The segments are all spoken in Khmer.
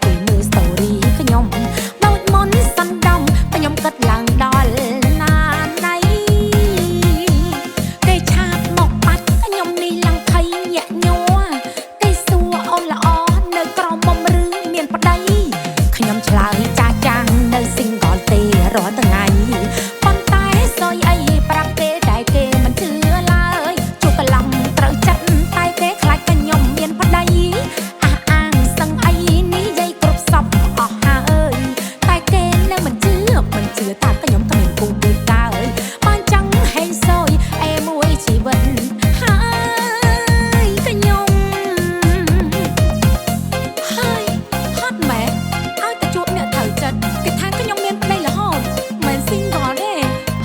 គេមើល story ខ្ញុំដូចមុនសន្តំខ្ញុំគិតឡើងដល់ណាណៃគេឆាតមកបាច់ខ្ញុំនេះឡើងភ័យញាក់ញ័រគេសួរអូនល្អនៅក្រមុំឬមានប្តីខ្ញុំឆ្លើយចាស់ចាំងនៅ single ទេរាល់ថ្ងៃប៉ុន្តែសយអីប្រាប់គេតែគេមិនជឿឡើយជួបកន្លំត្រូវចិត្តតែគេខ្លាចខ្ញុំមានប្តីអះអាងសឹងអីនេះយាយគ្រប់សពអស់ហើយតែគេនៅមិនជឿតែខ្ញុំគ្មានគូពីកើបានចឹងហេងសយអេមួយជីវិតហើយខ្ញុំហើយហត់ម៉ែឲ្យទៅជួបអ្នកត្រូវចិត្តគេថាខ្ញុំមានប្តីរហូតមិន single ទេ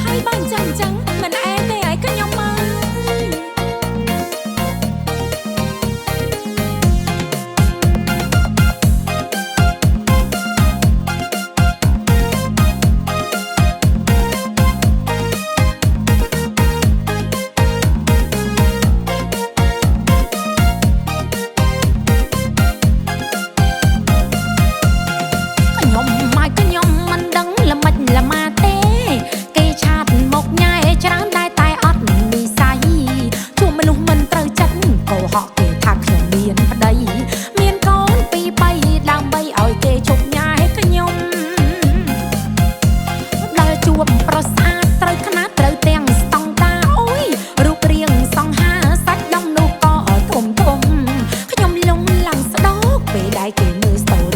ហើយបានចឹងមិនអែទេឲ្យខ្ញុំមកខ្ញុំមិនដឹងល្មិចល្មាទេគេឆាតមកញ៉ែច្រើនដែរតែអត់និស័យជួបមនុស្សមិនត្រូវចិត្តកុហកគេថាខ្ញុំមានប្តីមានកូនពីរបីដើម្បីឲ្យគេជប់ញ៉ែខ្ញុំដល់ជួបប្រុសស្អាតត្រូវខ្នាតត្រូវទាំងស្តង់ដាអូយរូបរាងសង្ហាសាច់ដុំនោះក៏ធំខ្ញុំលងឡើងស្ដោកពេលដែលគេមើល story